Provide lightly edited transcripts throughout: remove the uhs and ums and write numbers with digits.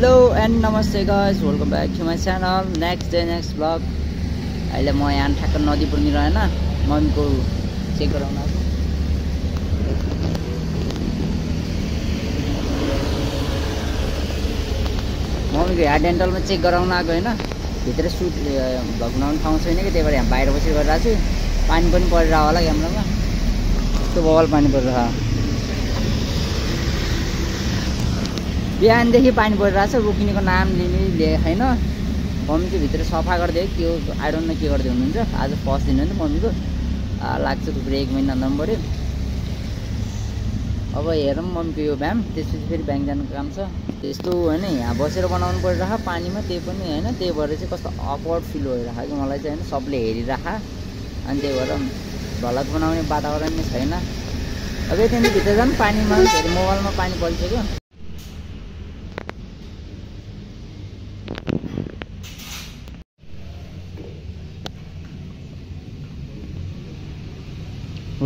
Hello and नमस्ते guys, welcome back to my channel. Next day next vlog. अहिले म यहाँ ठ्याक्क नदीपुर रहेन मम्मीको चेक गराउन आएको। मम्मीको हेयर डेन्टलमा चेक गराउन आएको होइन। भित्र सुट भ्लग बनाउने ठाउँ छैन कि, त्यही भएर यहाँ बाहिर बसेर गरिरहेको छु। पानी पनि परिरहेको होला क्यामेरामा, यस्तो बवाल पानी परिरहेको। बिहानदेखि पानी परिरहेको छ, रोकिनेको नाम लिएको छैन। मम्मी चाहिँ भित्र सफा गरिदियो, के हो आइडोन न के गर्दै हुनुहुन्छ। आज फर्स्ट दिन हो नि त मम्मीको, लाग्छ थुप्रै 1 महिना अन्त पऱ्यो। अब हेरौँ मम्मीको यो ब्यायाम, त्यसपछि फेरि ब्याङ्क जानुको काम छ। त्यस्तो होइन, यहाँ बसेर बनाउनु परिरहेको पानीमा, त्यही पनि होइन। त्यही भएर चाहिँ कस्तो अपवर्ड फिल भइरहेको कि मलाई चाहिँ होइन, सबले हेरिरहेको। अनि त्यही भएर भ्लग बनाउने वातावरण नै छैन। अब यति भित्र जानु पानीमा, फेरि मोबाइलमा पानी परिसक्यो।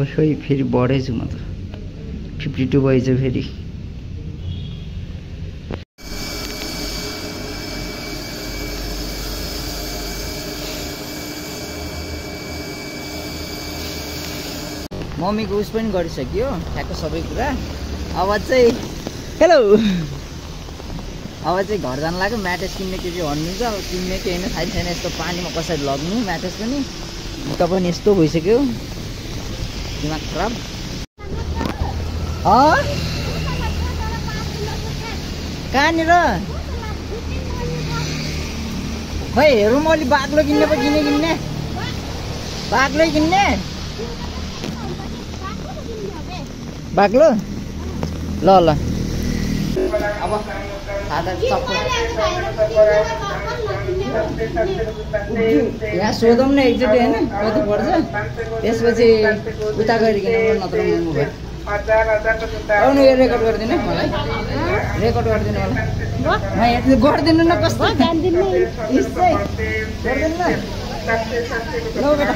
खोइ फेरि बढेछु म त, 52 भएछ फेरि। मम्मीको उस पनि गरिसक्यो ठ्याक्क सबै कुरा। अब चाहिँ हेलो, अब चाहिँ घर जानु लाग्यो। म्याट्रेस किन्ने के चाहिँ भन्नुहुन्छ, अब किन्ने के होइन थाहा छैन। यस्तो पानीमा कसरी लग्नु म्याट्रेस पनि, उता पनि यस्तो भइसक्यो, दिमाग खराब। कहाँनिर खै हेरौँ। अलि बाक्लो किन्ने पो किन्ने बाक्लै किन्ने, बाक्लो ल ल। अब सादा चप्पल यहाँ सोधौँ न एकचोटि होइन कति पर्छ, त्यसपछि उता गरिकन नत्र मोमो भयो। आउनु यो रेकर्ड गरिदिनु मलाई, रेकर्ड गरिदिनु मलाई। म यहाँ गरिदिनु न, कस्तो गरिदिनु न। ल बेटा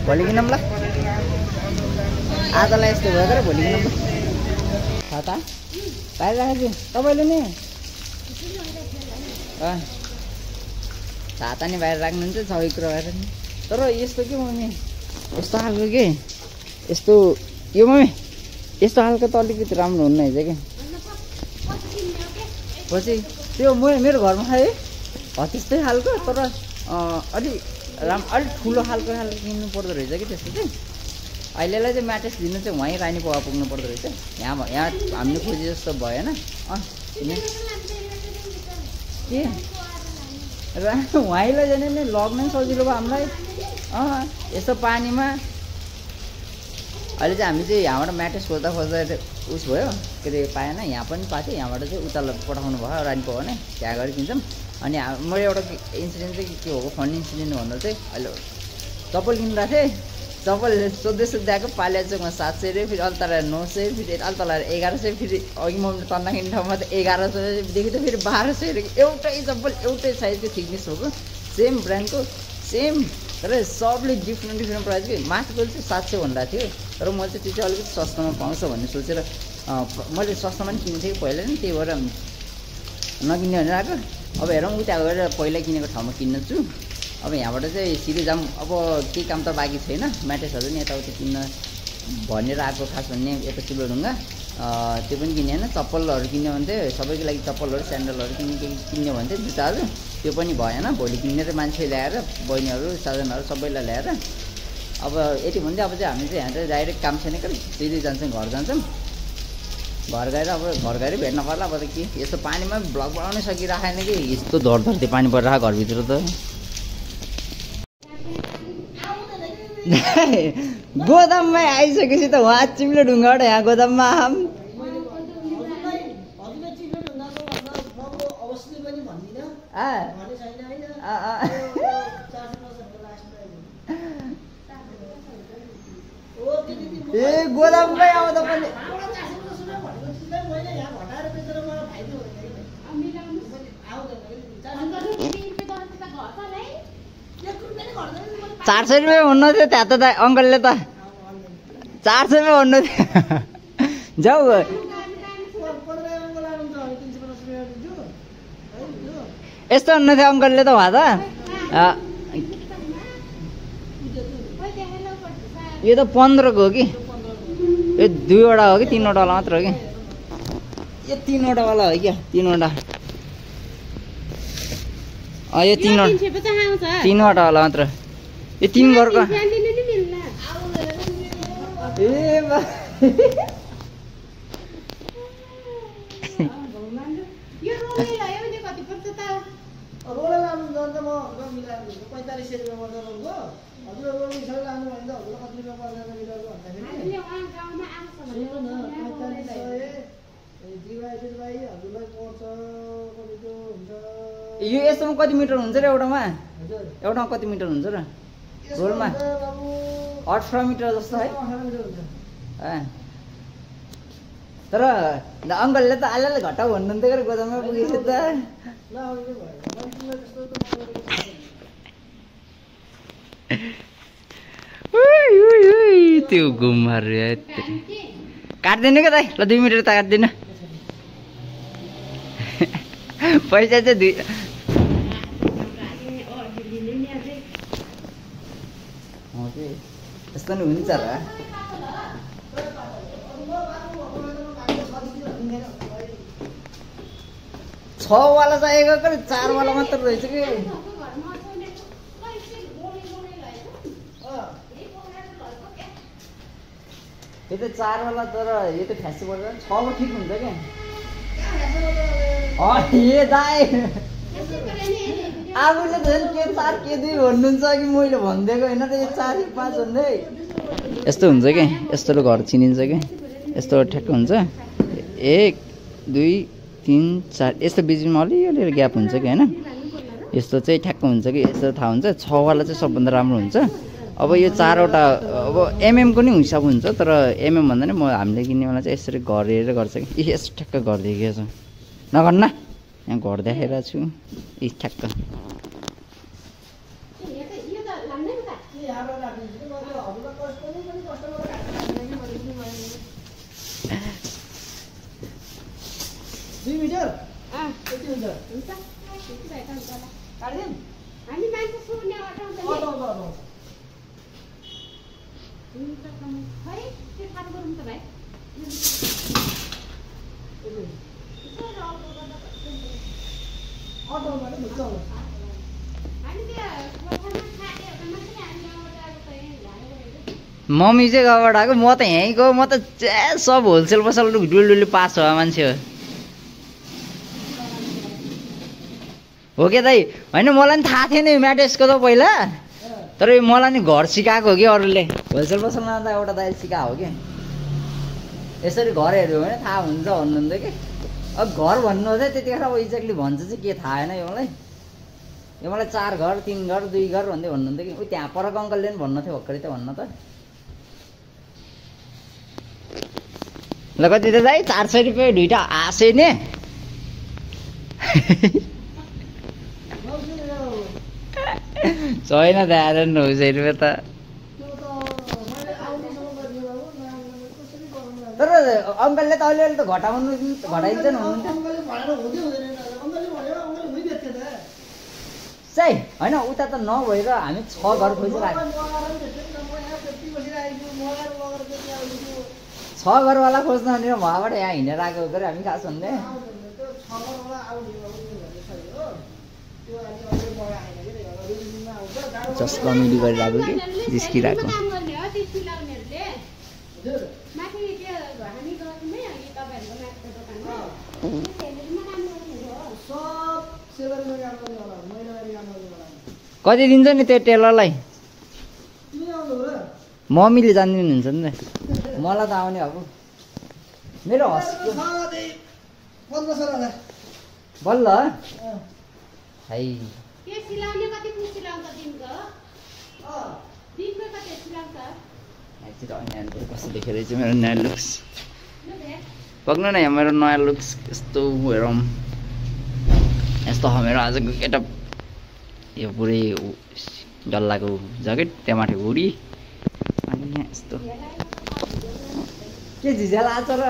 भोलि किनौँ ल, आजलाई यस्तो भयो तर भोलि किनौँ ल। छाता बाहिर राखेको छु तपाईँले नि, छाता नि बाहिर राख्नुहुन्छ सबै कुरा बाहिर नि। तर यस्तो के मम्मी, यस्तो खालको के यस्तो यो मम्मी यस्तो खालको त अलिकति राम्रो हुन्न रहेछ कि। पछि त्यो मेरो घरमा खाएँ हो त्यस्तै खालको, तर अलिक ठुलो खालको किन्नु पर्दो रहेछ कि त्यस्तो चाहिँ। अहिलेलाई चाहिँ म्याट्रेस दिनु चाहिँ वहीँ रानी पोवा पुग्नु पर्दो रहेछ। यहाँ हामीले खोजे जस्तो भएन के वहीँलाई जाने नि लग्नै सजिलो भयो हामीलाई। यस्तो पानीमा अहिले चाहिँ हामी चाहिँ यहाँबाट म्याट्रेस खोज्दा उस भयो के अरे पाएन, यहाँ पनि पाएको थियो। यहाँबाट चाहिँ उता पठाउनु भयो रानी पोवा नै, त्यहाँ गएर किन्छौँ। अनि मेरो एउटा इन्सिडेन्ट चाहिँ के हो, फनी इन्सिडेन्ट भन्दा चाहिँ अहिले चप्पल किनिरहेको थिएँ। चप्पल सोध्दै आएको पालिया चोकमा 700 रुपियाँ, फेरि अल्तला 900, फेरि अल्तला 1100, फेरि अघि मम्मीले तन्ना किन्ने ठाउँमा त 1100देखि त फेरि 1200 एउटै चप्पल एउटै साइजको थिकनेस भएको, सेम ब्रान्डको सेम, तर सबले डिफ्रेन्ट प्राइस कि। माथिको चाहिँ 700 भनिरहेको थियो, तर मैले चाहिँ त्यो चाहिँ अलिकति सस्तोमा पाउँछ भन्ने सोचेर मैले सस्तोमा पनि किनेको थिएँ पहिला नि, त्यही भएर नकिन्ने भनेर आएको। अब हेरौँ उता गएर पहिला किनेको ठाउँमा किन्नु छु। अब यहाँबाट चाहिँ सिधै जाऊँ। अब केही काम त बाँकी छैन, म्याट्रेसहरू नि यताउति किन्न भनेर आएको। खास भन्ने यता सिलढुङ्गा त्यो पनि किने होइन। चप्पलहरू किन्यो भने चाहिँ सबैको लागि चप्पलहरू स्यान्डलहरू किन्यो भने चाहिँ जुत्ताहरू त्यो पनि भएन भोलि किनेर मान्छे ल्याएर बहिनीहरू साधनहरू सबैलाई ल्याएर अब यति भन्दै अब चाहिँ हामी चाहिँ यहाँ चाहिँ डाइरेक्ट काम छैन कि सिधै जान्छौँ घर जान्छौँ घर गएर अब घर गएर भेट्न पर्ला अब त के यस्तो पानीमा भ्लग बनाउनै सकिरहेन कि यस्तो धरधरती पानी परिरहेको घरभित्र त गोदाममै आइसकेपछि त वहाँ चिप्लो ढुङ्गाबाट यहाँ गोदाममा आम ए गोदाममै आउँदा पनि ₹400 हुनु थियो त्यहाँ त अङ्कलले त ₹400 हुनु थियो जाऊ यस्तो हुनु थियो अङ्कलले त उहाँ त यो त 15 को हो कि यो 2वटा हो कि 3वटा वाला मात्र हो कि यो 3वटा वाला हो क्या 3वटा यो 3वटा वाला मात्र यो 3 घरको ए यो यस्तोमा कति मिटर हुन्छ र एउटामा कति मिटर हुन्छ र रोलमा 18 मिटर जस्तो है तर अङ्कलले त आलाले घट्टा भन्नुहुन्थ्यो कि गोदाममा पुगेपछि त त्यो घुमहरू काट्दिनु क्या दाइ ल 2 मिटर त काट्दिनु पैसा चाहिँ यस्तो नि हुन्छ र छ वाला चाहिएको कि 4 वाला मात्र रहेछ कि यो त 4 वाला तर यो त फ्यासी पर्छ 6 को ठिक हुन्छ क्या ए दाइ आफूले त के 4 के 2 भन्नुहुन्छ कि मैले भनिदिएको होइन त यो 4 5 भन्दै यस्तो हुन्छ क्या यस्तो घर चिनिन्छ क्या यस्तो ठ्याक्क हुन्छ 1 2 3 4 यस्तो बिचमा अलिअलि ग्याप हुन्छ कि होइन यस्तो चाहिँ ठ्याक्क हुन्छ कि यस्तो थाहा हुन्छ 6 वाला चाहिँ सबभन्दा राम्रो हुन्छ अब यो 4वटा अब एमएमको नि हिसाब हुन्छ तर एमएम भन्दा नि म हामीले किन्नेवाला चाहिँ यसरी घर हेरेर गर्छ कि यस्तो ठ्याक्क घर देखेको छ नगर्न यहाँ घर देखाइरहेको छु यी ठ्याक्क मम्मी चाहिँ गाउँबाट आएको म त यहीँको म त सब होलसेल पसल डुलडुली पास हो मान्छे हो क्या दाइ होइन मलाई नि थाहा थिएन यो म्याटेसको त पहिला तर यो मलाई नि घर सिकाएको हो कि अरूले होलसेल पसलमा त एउटा दाइले सिकाएको हो कि यसरी घर हेऱ्यो भने थाहा हुन्छ भन्नुहुन्थ्यो कि अब घर भन्नु चाहिँ त्यतिखेर अब एक्ज्याक्टली भन्छ चाहिँ के थाहा होइन यो मलाई 4 घर 3 घर 2 घर भन्दै भन्नुहुन्थ्यो कि त्यहाँ परको अङ्कलले पनि भन्नु थियो भर्खरै त भन्न त ल कति त दाइ 400 रुपियाँ दुईटा आशै ने छैन दादा 900 रुपियाँ त तर अङ्कलले त अलिअलि त घटाइन्छ नि चाहिँ होइन उता त नभएर हामी 6 घर खोजिरहेको 6 घरवाला खोज्न भने उहाँबाट यहाँ हिँडेर आएको गरे हामी खास भन्ने जस्ट कमेडी गरिरहेको कि जिस्किरहेको कति दिन्छ नि त्यो टेलरलाई मम्मीले जानिदिनुहुन्छ नि मलाई त आउने अब मेरो हस्को बल्ल है कस्तो देखेर चाहिँ मेरो नयाँ लुक्स पक्नु न यहाँ मेरो नयाँ लुक्स यस्तो हेरौँ यस्तो हो मेरो आजको गेटअप यो पुरै डल्लाको ज्याकेट त्यहाँ माथि हुडी अनि यहाँ यस्तो के झिझ्याला आछ र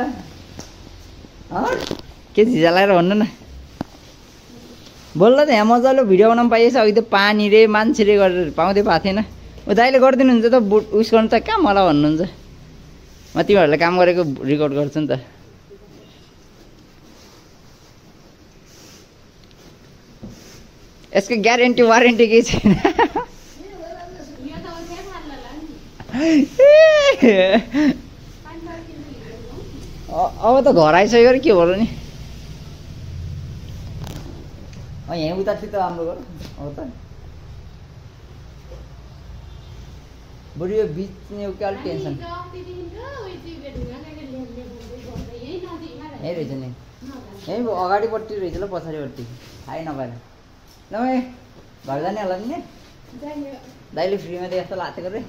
के झिझ्यालाएर भन्नु न बोल्दा त यहाँ मजाले भिडियो बनाउनु पाइएछ अघि त पानी रे मान्छे रे गरेर पाउँदै पाएको थिएन दाइले गरिदिनुहुन्छ त उस गर्नु त कहाँ मलाई भन्नुहुन्छ म तिमीहरूले काम गरेको रेकर्ड गर्छु नि त यसको ग्यारेन्टी वारेन्टी केही छैन अब त घर आइसक्यो के भयो नि यहीँ उतातिर त राम्रो गर अब त बरु यो बिच्ने क्या अलिक टेन्सन यहीँ रहेछ नि यहीँ अगाडिपट्टि रहेछ ल पछाडिपट्टि थाहै नपाएर ल घर जाने होला नि दाइले फ्रीमा त यस्तो लातेको रे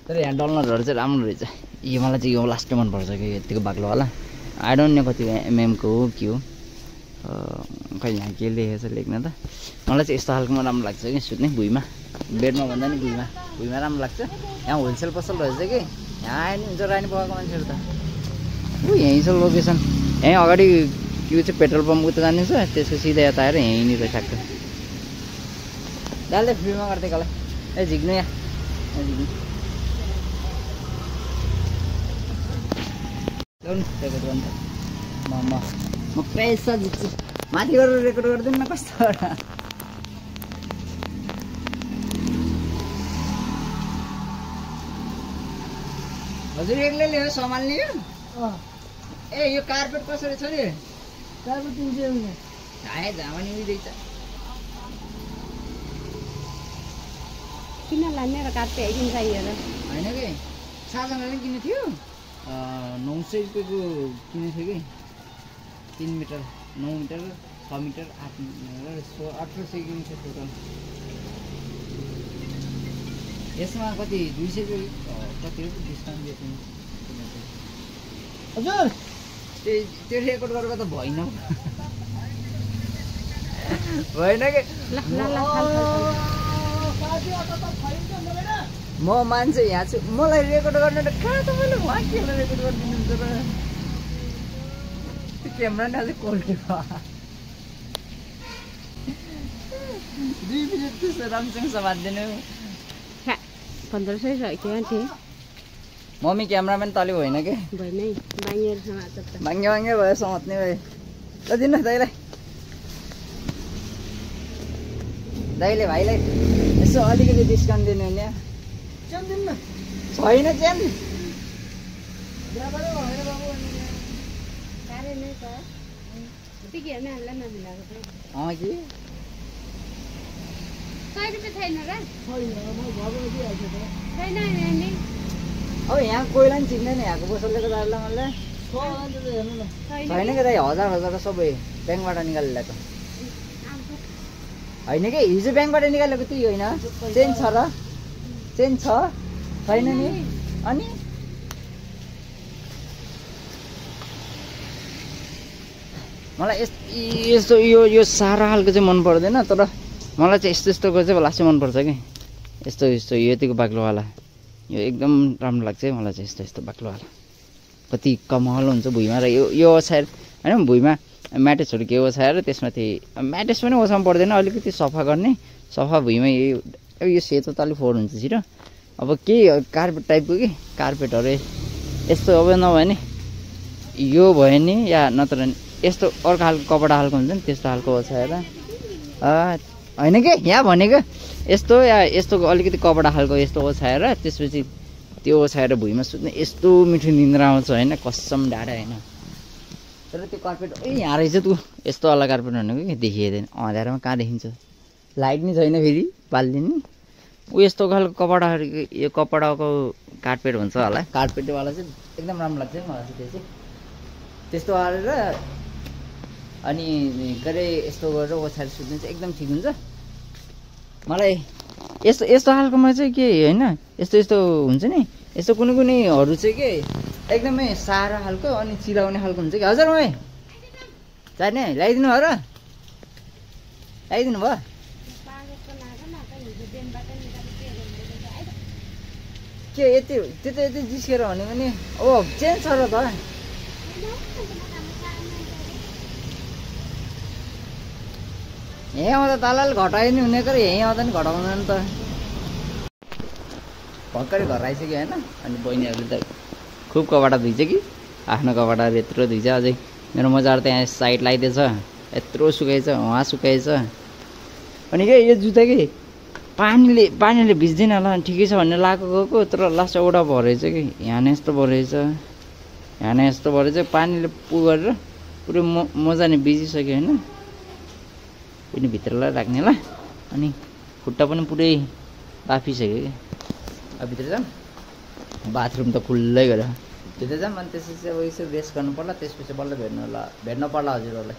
तर यहाँ डलनरहरू चाहिँ राम्रो रहेछ यो मलाई चाहिँ यो लास्टै मनपर्छ कि यतिको बाक्लो होला आई डोन्ट नो कति एमएमको हो के हो खै यहाँ के लेखेको छ लेख्न त मलाई चाहिँ यस्तो खालकोमा राम्रो लाग्छ कि सुत्ने भुइँमा बेडमा भन्दा नि भुइँमा राम्रो लाग्छ यहाँ होलसेल पसल रहेछ कि यहाँ आयो नि हुन्छ रानी पकाएको मान्छेहरू त यहीँ छ लोकेसन यहीँ अगाडि त्यो चाहिँ पेट्रोल पम्प उता जाने छ त्यसको सिधा यता आएर यहीँनिर ठ्याक्क दालले फ्रीमा गर्दै कसलाई ए झिक्नु यहाँ झिक्नु रेकर्ड गर्नु म पैसा जित्छु माथि गरेर रेकर्ड गरिदिनु न कस्तो हजुर एक्लैले हो सम्हाल्ने यो ए यो कार्पेट कसरी छ नि कार्पेट 300 रुपैयाँ हाय झामनी उइदैछ किन लाने र कार्पेट आइदिन्छ हेर हैन के साजनाले किन्नु थियो 900 रुपैयाँको किनेको थियो कि 3 मिटर 9 मिटर 6 मिटर 8 मिटर 1800 किनेको थियो टोटल यसमा कति 200 रुपैयाँ कति हो डिस्काउन्ट दिएको हजुर त्यो रेकर्ड गरेको त भएन भएन के म मान्छे यहाँ छु मलाई रेकर्ड गर्न त कहाँ तपाईँले उहाँ के रेकर्ड गरिदिनुहुन्छ र त्यो क्यामेरा नै अझै क्वालिटी भयो 2 मिनट त्यस्तो राम्रोसँग समात्दिनु 1500 सकियो थिए मम्मी क्यामेराम्यान तले होइन के भएनै बाङ्गेर समात्छ त बाङ्गे भयो समात्ने भयो ल दिनु दाइलाई भाइलाई यसो अलिकति डिस्काउन्ट दिनु हुने छैन च्यान अब यहाँ कोहीलाई पनि चिन्दैन यहाँको पसलले त दाइलाई मलाई छैन कि दाइ हजार सबै ब्याङ्कबाट निकालेको होइन कि हिजो ब्याङ्कबाट निकालेको त्यही होइन चेन्ज छ र चेन्ज छ छैन नि अनि मलाई यस्तो यो सारा खालको चाहिँ मन पर्दैन तर मलाई चाहिँ यस्तोको चाहिँ लास्टै मनपर्छ कि यस्तो यतिको बाक्लोवाला यो एकदम राम्रो लाग्छ है मलाई चाहिँ यस्तो बाक्लोवाला कति कमाल हुन्छ भुइँमा र यो ओछ्याएर होइन भुइँमा म्याट्रेसहरू के ओछ्याएर त्यसमाथि म्याट्रेस पनि ओछ्याउनु पर्दैन अलिकति सफा गर्ने सफा भुइँमा यो सेतो त अलिक फोहोर हुन्छ छिटो अब केही कार्पेट टाइपको कि कार्पेटहरू यस्तो अब नभए नि यो भयो नि या नत्र यस्तो अर्को खालको कपडा खालको हुन्छ नि त्यस्तो खालको ओछ्याएर होइन के यहाँ भनेको यस्तो या यस्तो अलिकति कपडा खालको यस्तो ओछ्याएर त्यसपछि त्यो ओछ्याएर भुइँमा सुत्ने यस्तो मिठो निन्द्रा आउँछ होइन कसम ढाडा होइन। तर त्यो कार्पेट यहाँ रहेछ तँ यस्तो वाला कार्पेट भनेको कि देखिँदैन अँध्यारोमा कहाँ देखिन्छ लाइट नि छैन फेरि पालिदिने ऊ यस्तो खालको कपडाहरू यो कपडाको कार्पेट हुन्छ होला कार्पेटवाला चाहिँ एकदम राम्रो लाग्छ मलाई चाहिँ त्यो चाहिँ त्यस्तो गरेर अनि के अरे यस्तो गरेर ओछ्याएर सुत्नु चाहिँ एकदम ठिक हुन्छ मलाई। यस्तो यस्तो खालकोमा चाहिँ के होइन यस्तो यस्तो हुन्छ नि यस्तो कुनै कुनैहरू चाहिँ के एकदमै सारा खालको अनि चिलाउने खालको हुन्छ कि हजुर मम्मी चाहिने ल्याइदिनु भयो र ल्याइदिनु भयो के यति त्यो त यति जिस्केर भन्यो भने ओ चेन्ज छ र त यहीँ आउँदा तलले घटायो नि हुने कर यहीँ आउँदा नि घटाउँदैन त भर्खरै घर आइसक्यो होइन। अनि बहिनीहरूले त खुब कपडा धुइछ कि आफ्नो कपडाहरू यत्रो धुइछ अझै मेरो मोजाहरू त यहाँ साइड लगाइदिएछ यत्रो सुकाइछ उहाँ सुकाइछ। अनि के यो जुत्ता कि पानीले भिज्दैन होला ठिकै छ भन्ने लगाएको गएको तर लास्ट एउटा भयो रहेछ कि यहाँ नै यस्तो भयो रहेछ यहाँ नै यस्तो भयो रहेछ पानीले गरेर पुरै मोजा नै भिजिसक्यो होइन पनि भित्रलाई राख्ने ल। अनि खुट्टा पनि पुरै बाफिसक्यो कि अब भित्र जाऊँ बाथरुम त खुल्लै गऱ्यो भित्र जाऊँ अनि त्यसपछि अब यसो रेस्ट गर्नु पर्ला त्यसपछि बल्ल भेट्नु पर्ला हजुरहरूलाई।